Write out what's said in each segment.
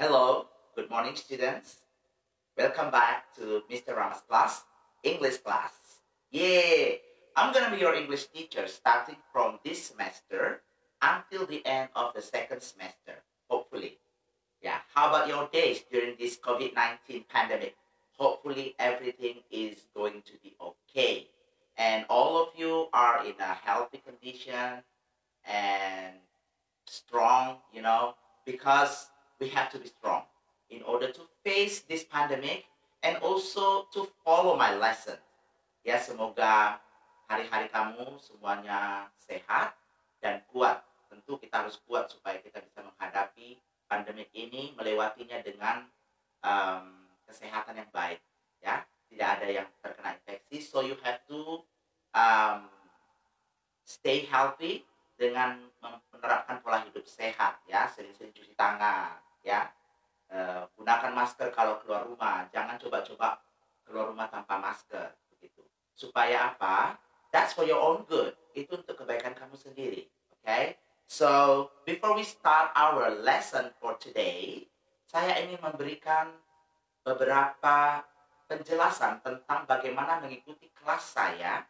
Hello, good morning, students. Welcome back to Mr. Rama's class, English class. Yay! I'm gonna be your English teacher starting from this semester until the end of the second semester, hopefully. Yeah, how about your days during this COVID-19 pandemic? Hopefully, everything is going to be okay. And all of you are in a healthy condition and strong, because we have to be strong in order to face this pandemic and also to follow my lesson. Ya, semoga hari-hari kamu semuanya sehat dan kuat. Tentu kita harus kuat supaya kita bisa menghadapi pandemik ini, melewatinya dengan kesehatan yang baik. Ya, tidak ada yang terkena infeksi, so you have to um, stay healthy dengan menerapkan pola hidup sehat, ya, sering-sering cuci tangan, ya. Gunakan masker kalau keluar rumah, jangan coba-coba keluar rumah tanpa masker, begitu. Supaya apa? That's for your own good. Itu untuk kebaikan kamu sendiri, okay? So, before we start our lesson for today, saya ingin memberikan beberapa penjelasan tentang bagaimana mengikuti kelas saya,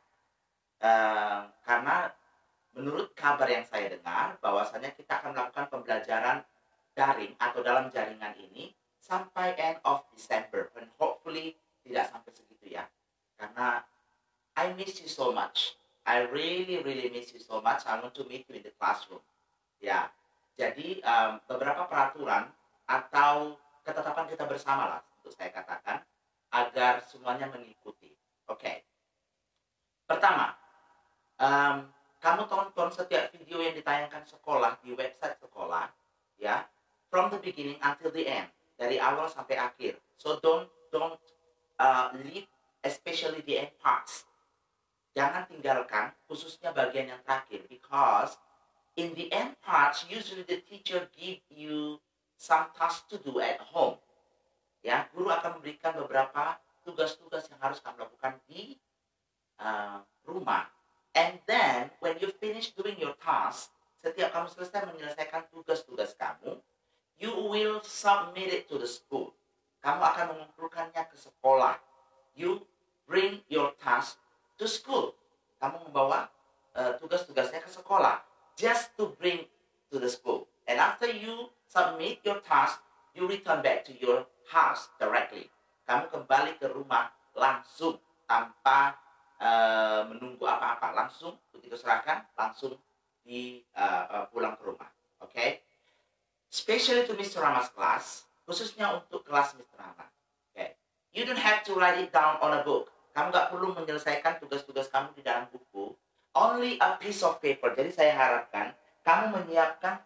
karena menurut kabar yang saya dengar, bahwasanya kita akan melakukan pembelajaran daring atau dalam jaringan ini sampai end of December. And hopefully tidak sampai segitu ya. Karena I miss you so much. I really, really miss you so much. I want to meet you in the classroom. Ya, jadi beberapa peraturan atau ketetapan kita bersama lah, untuk saya katakan, agar semuanya mengikuti. Oke. Pertama, kamu tonton setiap video yang ditayangkan sekolah di website sekolah, ya, from the beginning until the end, dari awal sampai akhir. So don't leave, especially the end parts. Jangan tinggalkan, khususnya bagian yang terakhir, because in the end parts, usually the teacher give you some tasks to do at home. Ya, guru akan memberikan beberapa tugas-tugas yang harus kamu lakukan di rumah. And then, when you finish doing your task, setiap kamu selesai menyelesaikan tugas-tugas kamu, you will submit it to the school. Kamu akan mengumpulkannya ke sekolah. You bring your task to school. Kamu membawa tugas-tugasnya ke sekolah. Just to bring to the school. And after you submit your task, you return back to your house directly. Kamu kembali ke rumah langsung, tanpa menunggu apa-apa, langsung begitu serahkan, langsung pulang ke rumah. Okay? Especially to Mr. Rama's class, khususnya untuk kelas Mr. Rama. Okay? You don't have to write it down on a book. Kamu nggak perlu menyelesaikan tugas-tugas kamu di dalam buku. Only a piece of paper. Jadi saya harapkan kamu menyiapkan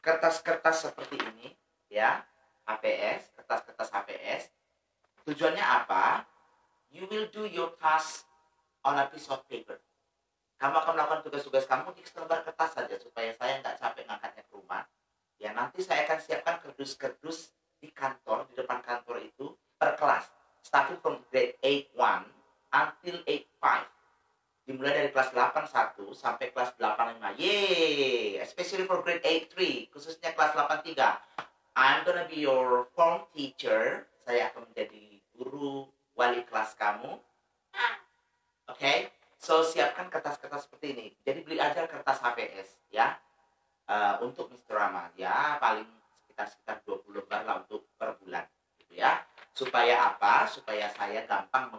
kertas-kertas seperti ini, ya, HPS, kertas-kertas HPS. Tujuannya apa? You will do your task on a piece of paper. Kamu akan melakukan tugas-tugas kamu di selembar kertas saja, supaya saya nggak capek ngangkatnya ke rumah. Ya, nanti saya akan siapkan kerdus-kerdus di kantor, di depan kantor itu, per kelas. Starting from grade 8.1 until 8.5. Dimulai dari kelas 8.1 sampai kelas 8.5. Yeay! Especially for grade 8.3, khususnya kelas 8.3. I'm gonna be your form teacher. Saya akan menjadi guru wali kelas kamu. Okay? So, siapkan kertas-kertas seperti ini. Jadi beli aja kertas HPS, ya. Untuk Mr. Rama, ya, paling sekitar 20 lembar lah untuk per bulan, gitu ya. Supaya apa? Supaya saya gampang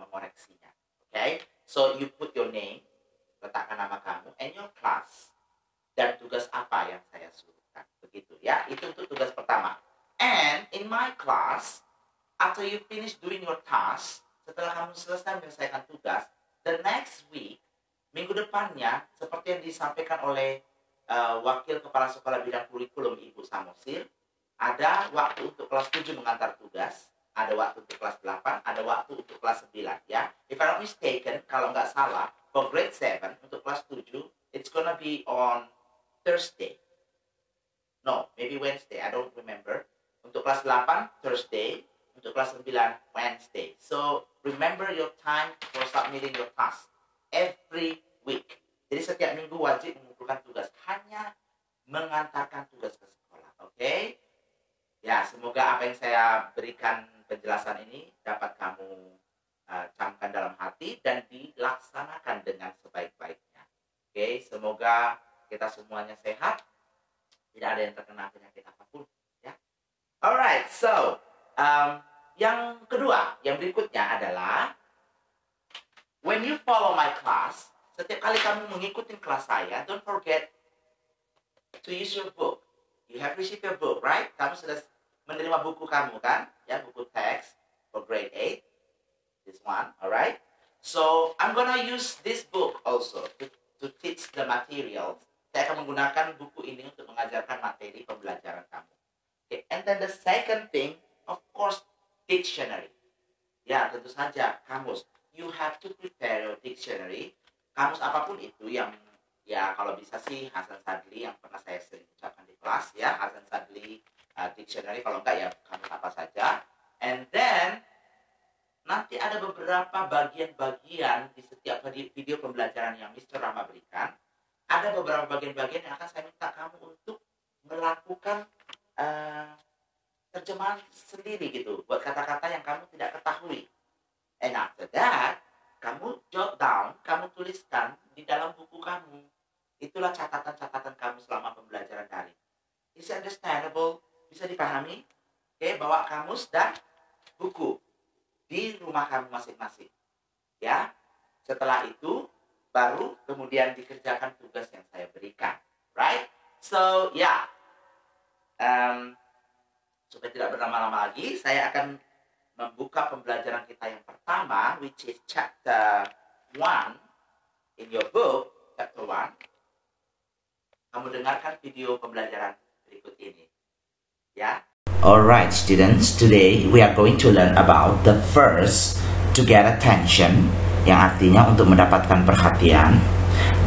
mengoreksinya. Okay? So, you put your name, letakkan nama kamu, and your class. Dan tugas apa yang saya suruhkan. Begitu, ya. Itu untuk tugas pertama. And in my class, after you finish doing your task, setelah kamu selesai menyelesaikan tugas, the next week, minggu depannya, seperti yang disampaikan oleh Wakil Kepala Sekolah Bidang Kurikulum Ibu Samosir, ada waktu untuk kelas 7 mengantar tugas, ada waktu untuk kelas 8, ada waktu untuk kelas 9, ya. If I'm not mistaken, kalau nggak salah, for grade 7, untuk kelas 7, it's gonna be on Thursday. No, maybe Wednesday, I don't remember. Untuk kelas 8, Thursday. Untuk kelas 9, Wednesday. So, remember your time for submitting your task every week. Jadi setiap minggu wajib mengumpulkan tugas. Hanya mengantarkan tugas ke sekolah. Oke? apa yang saya berikan penjelasan ini dapat kamu camkan dalam hati dan dilaksanakan dengan sebaik-baiknya. Oke, semoga kita semuanya sehat, tidak ada yang terkena penyakit apapun. Ya, alright. So, yang kedua, yang berikutnya adalah when you follow my class, setiap kali kamu mengikuti kelas saya, don't forget to use your book. You have received your book, right? Kamu sudah menerima buku kamu kan? Ya, buku teks for grade 8. This one, alright? So, I'm gonna use this book also to teach the materials. Saya akan menggunakan buku ini untuk mengajarkan materi pembelajaran kamu. Okay, and then the second thing, of course, dictionary. Ya, tentu saja, kamus. You have to prepare your dictionary. Kamus apapun itu yang, ya kalau bisa sih Hasan Sadli yang pernah saya sering ucapkan di kelas, ya, Hasan Sadli dictionary. Kalau enggak ya kamus apa saja. And then nanti ada beberapa bagian-bagian di setiap video pembelajaran yang Mr. Rama berikan. Ada beberapa bagian-bagian yang akan saya minta kamu untuk melakukan terjemahan sendiri gitu, buat kata-kata yang kamu tidak ketahui. And after that, kamu jot down, kamu tuliskan di dalam buku kamu. Itulah catatan-catatan kamu selama pembelajaran daring. Is it understandable? Bisa dipahami? Oke, bawa kamus dan buku di rumah kamu masing-masing. Ya, setelah itu baru kemudian dikerjakan tugas yang saya berikan. Right? So, ya. Supaya tidak berlama-lama lagi, saya akan membuka pembelajaran kita yang pertama, which is chapter 1 in your book, chapter 1. Kamu dengarkan video pembelajaran berikut ini. Ya. Alright students, today we are going to learn about the first, to get attention, yang artinya untuk mendapatkan perhatian.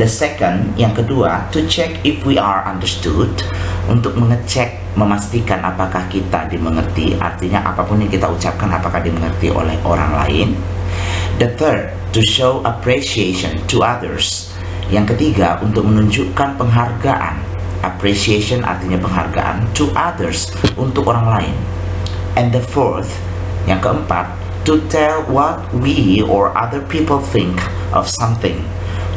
The second, yang kedua, to check if we are understood, untuk mengecek, memastikan apakah kita dimengerti, artinya apapun yang kita ucapkan apakah dimengerti oleh orang lain. The third, to show appreciation to others, yang ketiga, untuk menunjukkan penghargaan. Appreciation artinya penghargaan to others, untuk orang lain. And the fourth, yang keempat, to tell what we or other people think of something,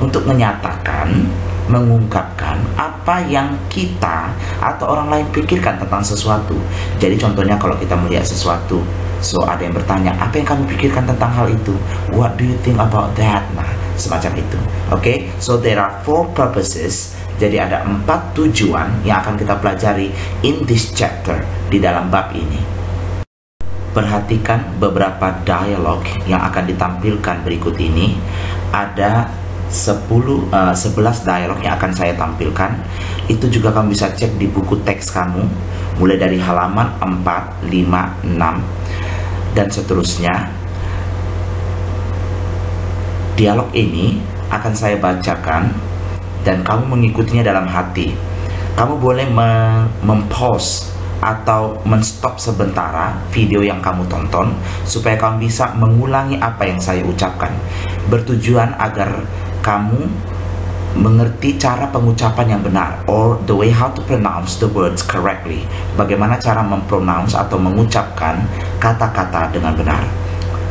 untuk menyatakan, mengungkapkan apa yang kita atau orang lain pikirkan tentang sesuatu. Jadi contohnya kalau kita melihat sesuatu, so ada yang bertanya, apa yang kamu pikirkan tentang hal itu? What do you think about that? Nah, semacam itu. Okay, so there are 4 purposes. Jadi ada 4 tujuan yang akan kita pelajari in this chapter, di dalam bab ini. Perhatikan beberapa dialog yang akan ditampilkan berikut ini. Ada 11 dialog yang akan saya tampilkan. Itu juga kamu bisa cek di buku teks kamu, mulai dari halaman 4, 5, 6 dan seterusnya. Dialog ini akan saya bacakan dan kamu mengikutinya dalam hati. Kamu boleh mempause atau menstop sementara video yang kamu tonton supaya kamu bisa mengulangi apa yang saya ucapkan, bertujuan agar kamu mengerti cara pengucapan yang benar, or the way how to pronounce the words correctly, bagaimana cara mempronounce atau mengucapkan kata-kata dengan benar.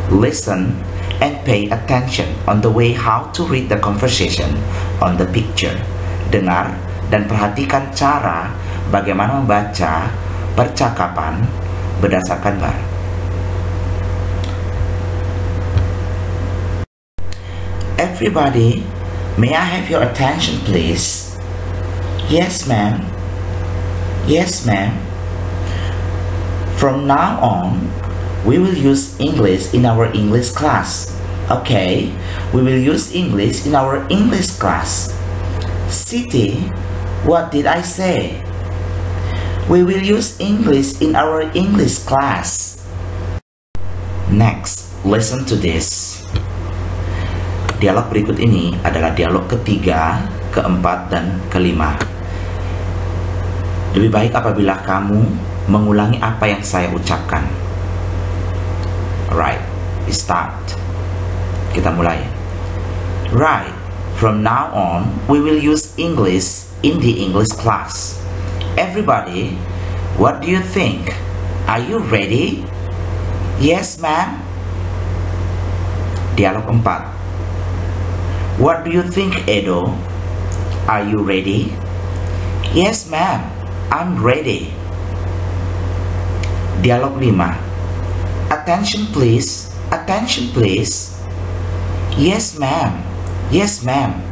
Listen and pay attention on the way how to read the conversation on the picture. Dengar dan perhatikan cara bagaimana membaca percakapan berdasarkan gambar. Everybody, may I have your attention please? Yes ma'am. Yes ma'am. From now on, we will use English in our English class. Okay, we will use English in our English class. Siti, what did I say? We will use English in our English class. Next, listen to this. Dialog berikut ini adalah dialog ketiga, keempat, dan kelima. Lebih baik apabila kamu mengulangi apa yang saya ucapkan. Alright, we start. Kita mulai. Right, from now on, we will use English in the English class. Everybody, what do you think? Are you ready? Yes, ma'am. Dialog 4. What do you think, Edo? Are you ready? Yes, ma'am. I'm ready. Dialog 5. Attention, please. Attention, please. Yes, ma'am. Yes, ma'am.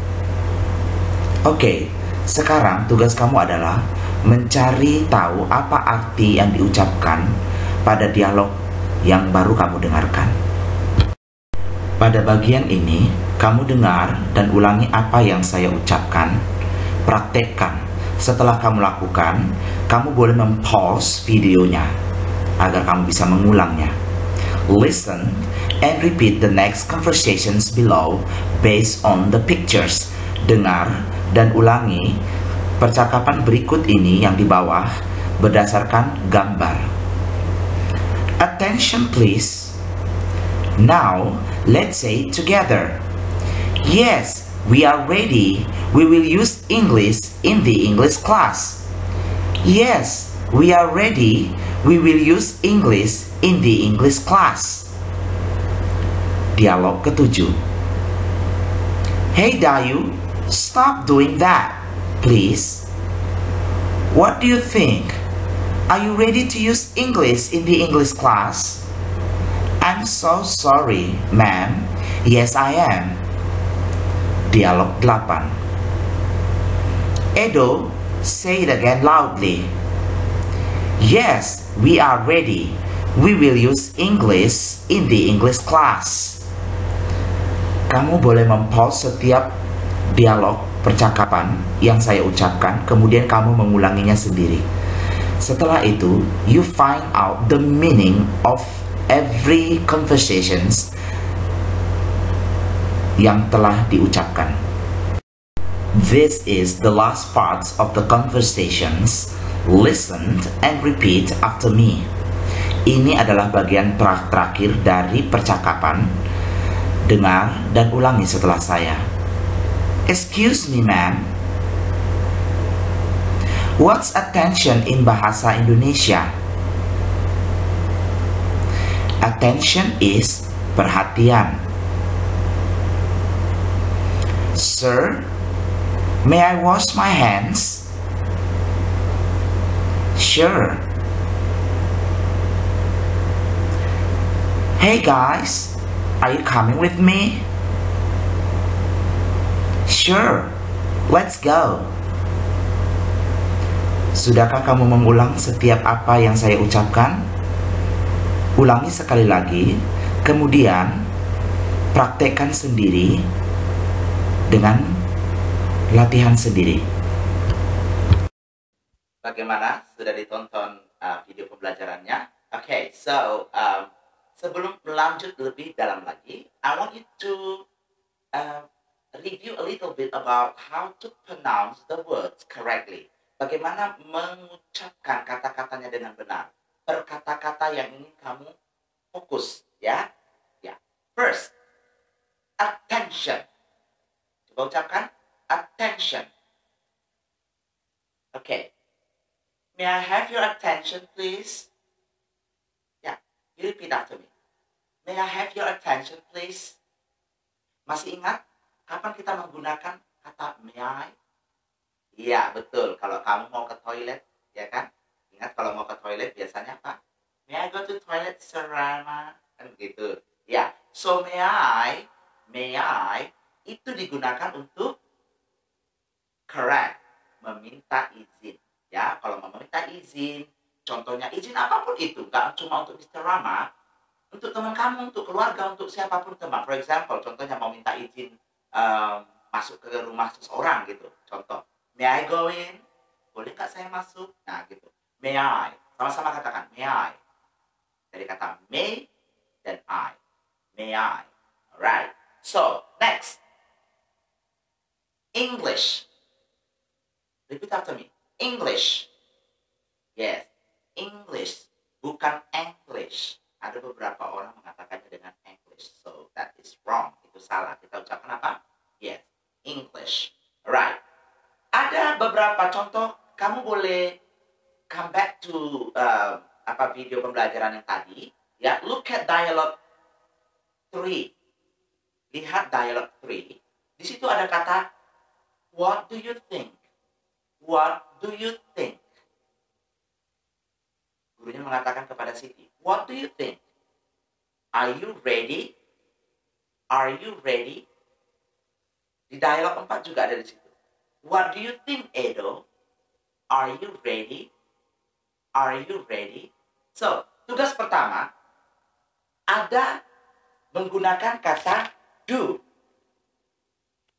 Oke, sekarang tugas kamu adalah mencari tahu apa arti yang diucapkan pada dialog yang baru kamu dengarkan. Pada bagian ini, kamu dengar dan ulangi apa yang saya ucapkan. Praktekkan. Setelah kamu lakukan, kamu boleh mempause videonya agar kamu bisa mengulangnya. Listen and repeat the next conversations below based on the pictures. Dengar dan ulangi percakapan berikut ini yang di bawah berdasarkan gambar. Attention please. Now, let's say it together. Yes, we are ready. We will use English in the English class. Yes, we are ready. We will use English in the English class. Dialog ke-7. Hey Dayu, stop doing that, please. What do you think? Are you ready to use English in the English class? I'm so sorry, ma'am. Yes, I am. Dialog 8. Edo, say it again loudly. Yes, we are ready. We will use English in the English class. Kamu boleh mempause setiap dialog percakapan yang saya ucapkan, kemudian kamu mengulanginya sendiri. Setelah itu, you find out the meaning of every conversations yang telah diucapkan. This is the last parts of the conversations. Listen and repeat after me. Ini adalah bagian terakhir dari percakapan. Dengar dan ulangi setelah saya. Excuse me, ma'am. What's attention in bahasa Indonesia? Attention is perhatian. Sir, may I wash my hands? Sure. Hey guys, are you coming with me? Sure, let's go. Sudahkah kamu mengulang setiap apa yang saya ucapkan? Ulangi sekali lagi, kemudian praktekkan sendiri dengan latihan sendiri. Bagaimana? Sudah ditonton video pembelajarannya? Okay, so sebelum lanjut lebih dalam lagi, I want you to review a little bit about how to pronounce the words correctly. Bagaimana mengucapkan kata-katanya dengan benar. Per kata-kata yang ingin kamu fokus, ya. Ya. First, attention. Coba ucapkan attention. Okay. May I have your attention, please? Yeah, you repeat after me. May I have your attention, please? Masih ingat kapan kita menggunakan kata may I? Iya, betul. Kalau kamu mau ke toilet, ya kan? Ingat kalau mau ke toilet biasanya apa? May I go to toilet, Sir Rama? Kan begitu. Ya, so may I, itu digunakan untuk correct, meminta izin. Ya, kalau mau meminta izin, contohnya izin apapun itu, nggak cuma untuk Mr. Rama, untuk teman kamu, untuk keluarga, untuk siapapun teman. For example, contohnya mau minta izin masuk ke rumah seseorang gitu. Contoh, may I go in? Boleh nggak saya masuk? Nah gitu. May I? Sama-sama katakan, may I. Dari kata may dan I. May I. Alright. So, next. English. Repeat after me. English. Yes. English. Bukan English. Ada beberapa orang mengatakannya dengan English. So, that is wrong. Itu salah. Kita ucapkan apa? Yes. English. Alright. Ada beberapa contoh. Kamu boleh come back to video pembelajaran yang tadi, ya, look at dialogue 3. Lihat dialogue 3. Di situ ada kata what do you think? What do you think? Gurunya mengatakan kepada Siti, what do you think? Are you ready? Are you ready? Di dialog 4 juga ada di situ. What do you think, Edo? Are you ready? Are you ready? So, tugas pertama ada menggunakan kata do.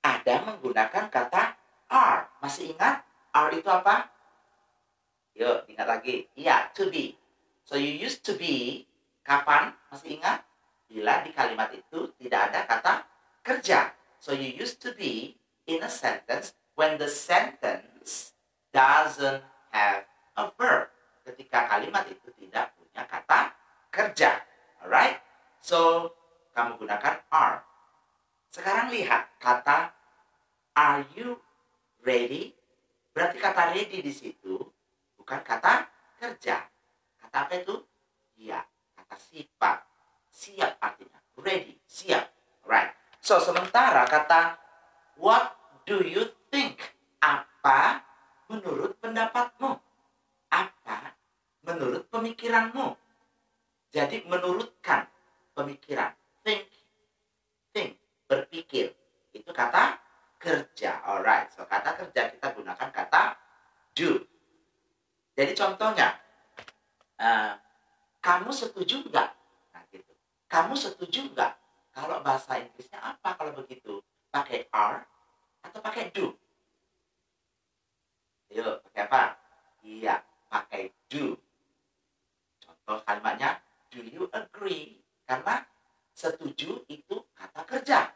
Ada menggunakan kata are. Masih ingat? Are itu apa? Yuk, ingat lagi. Iya, to be. So, you used to be. Kapan? Masih ingat? Bila di kalimat itu tidak ada kata kerja. So, you used to be in a sentence when the sentence doesn't have a verb. Ketika kalimat itu tidak punya kata kerja. Alright? So, kamu gunakan are. Sekarang lihat kata are you ready? Berarti kata ready di situ bukan kata kerja. Kata apa itu? Iya, kata sifat. Siap artinya. Ready, siap. Alright. So, sementara kata what do you think? Apa menurut pendapatmu? Apa menurut pemikiranmu? Jadi menurutkan pemikiran. Think, berpikir. Itu kata kerja. Alright. So, kata kerja kita gunakan kata do. Jadi contohnya, kamu setuju nggak? Nah, gitu. Kamu setuju nggak? Kalau bahasa Inggrisnya apa kalau begitu? Pakai are atau pakai do? Yuk, pakai apa? Iya, pakai do. Contoh kalimatnya, do you agree? Karena setuju itu kata kerja.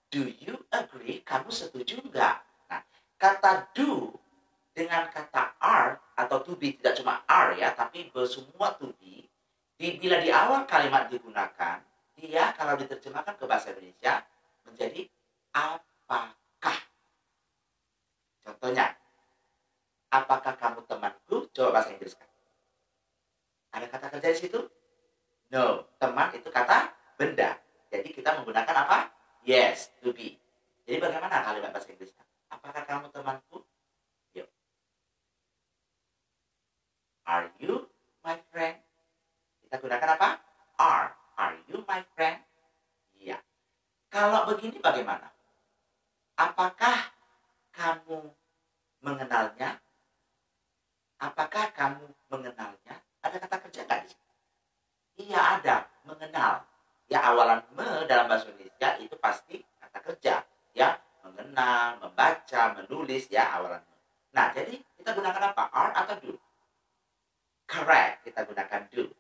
Do you agree? Kamu setuju nggak? Nah, kata do dengan kata are atau to be, tidak cuma are ya, tapi semua to be, bila di awal kalimat digunakan, dia kalau diterjemahkan ke bahasa Indonesia menjadi apakah. Contohnya, apakah kamu temanku? Coba bahasa Inggris kan. Ada kata kerja di situ? No, teman itu kata benda. Jadi kita menggunakan apa? Yes, to be. Jadi bagaimana kalimat bahasa Inggrisnya? Apakah kamu temanku? Yuk. Are you my friend? Kita gunakan apa? Are. Are you my friend? Iya. Kalau begini bagaimana? Apakah kamu mengenalnya? Apakah kamu mengenalnya? Ada kata kerja nggak di sini? Iya ada, mengenal. Ya awalan me dalam bahasa Indonesia itu pasti kata kerja. Ya, mengenal, membaca, menulis, ya awalan me. Nah, jadi kita gunakan apa? Are atau do? Correct, kita gunakan do.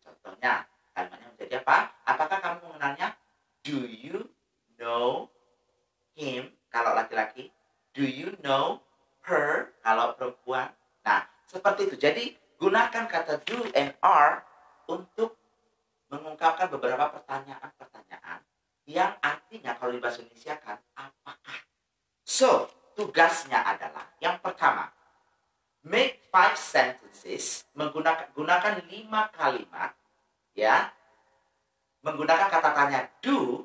Contohnya, kalimatnya menjadi apa? Apakah kamu mengenalnya? Do you know him? Kalau laki-laki. Do you know her? Kalau perempuan. Nah, seperti itu. Jadi, gunakan kata do and are untuk mengungkapkan beberapa pertanyaan-pertanyaan yang artinya kalau di bahasa Indonesia kan, apakah? So, tugasnya adalah yang pertama, make 5 sentences, gunakan 5 kalimat, ya, menggunakan kata tanya do,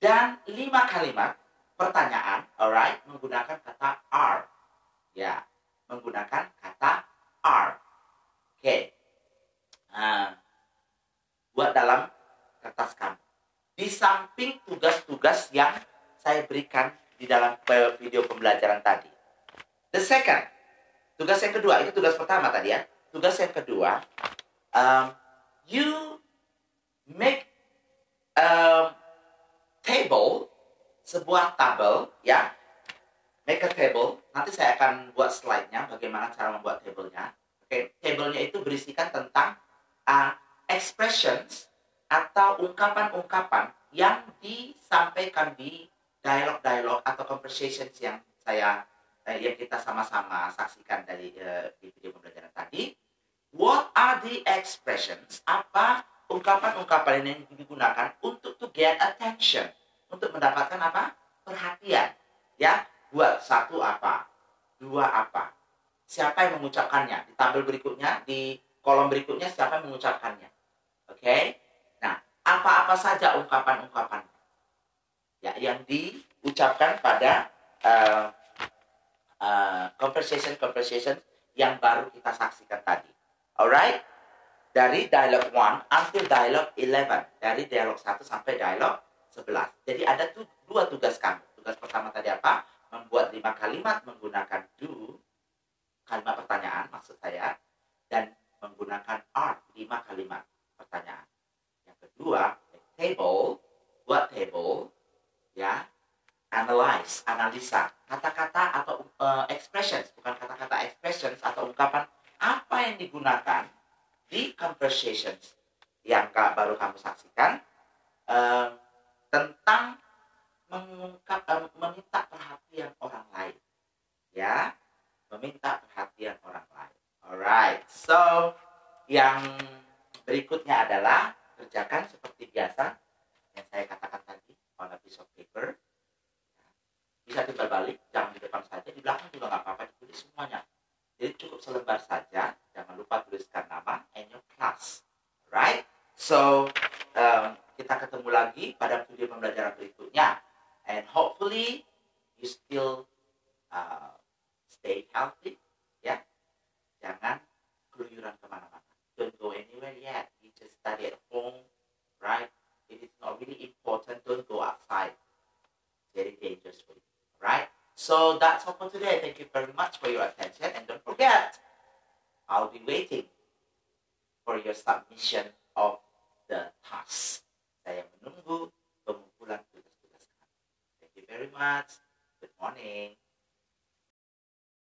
dan 5 kalimat pertanyaan, alright, menggunakan kata are, ya, menggunakan kata are. Oke. Buat dalam kertas kamu. Di samping tugas-tugas yang saya berikan di dalam video pembelajaran tadi. The second, tugas yang kedua, itu tugas pertama tadi ya. Tugas yang kedua, you make table, sebuah tabel ya. Make a table, nanti saya akan buat slide-nya bagaimana cara membuat table-nya. Oke, table-nya itu berisikan tentang expressions atau ungkapan-ungkapan yang disampaikan di dialog-dialog atau conversations yang yang kita sama-sama saksikan dari di video pembelajaran tadi. What are the expressions? Apa ungkapan-ungkapan yang digunakan untuk to get attention, untuk mendapatkan apa? Perhatian. Ya, buat 1 apa? 2 apa? siapa yang mengucapkannya. Di tabel berikutnya, di kolom berikutnya, siapa yang mengucapkannya. Oke? Nah, apa-apa saja ungkapan-ungkapan ya, yang diucapkan pada conversation yang baru kita saksikan tadi. Alright? Dari dialog 1 until dialog 11. Dari dialog 1 sampai dialog 11. Jadi ada dua tugas kamu. Tugas pertama tadi apa? Membuat 5 kalimat menggunakan do, kalimat pertanyaan maksud saya, dan menggunakan are, 5 kalimat pertanyaan. Yang kedua, table, buat table, ya, analisa kata-kata atau expressions, bukan kata-kata expressions atau ungkapan apa yang digunakan di conversations yang baru kamu saksikan tentang meminta perhatian orang lain, ya, meminta perhatian orang lain. Alright, so yang berikutnya adalah kerjakan seperti biasa yang saya katakan tadi on a piece of paper. Bisa timbal balik, jangan di depan saja, di belakang juga nggak apa-apa, ditulis semuanya. Jadi cukup selembar saja, jangan lupa tuliskan nama and your class. Right? So, kita ketemu lagi pada video pembelajaran berikutnya. And hopefully, you still stay healthy. Ya, jangan keluyuran kemana-mana. Don't go anywhere yet. You just study at home. Right? If it's not really important, don't go outside. Very dangerous for you. Right? So that's all for today. Thank you very much for your attention. And don't forget, I'll be waiting for your submission of the task. Saya menunggu pengumpulan tugas-tugas kami. Thank you very much. Good morning.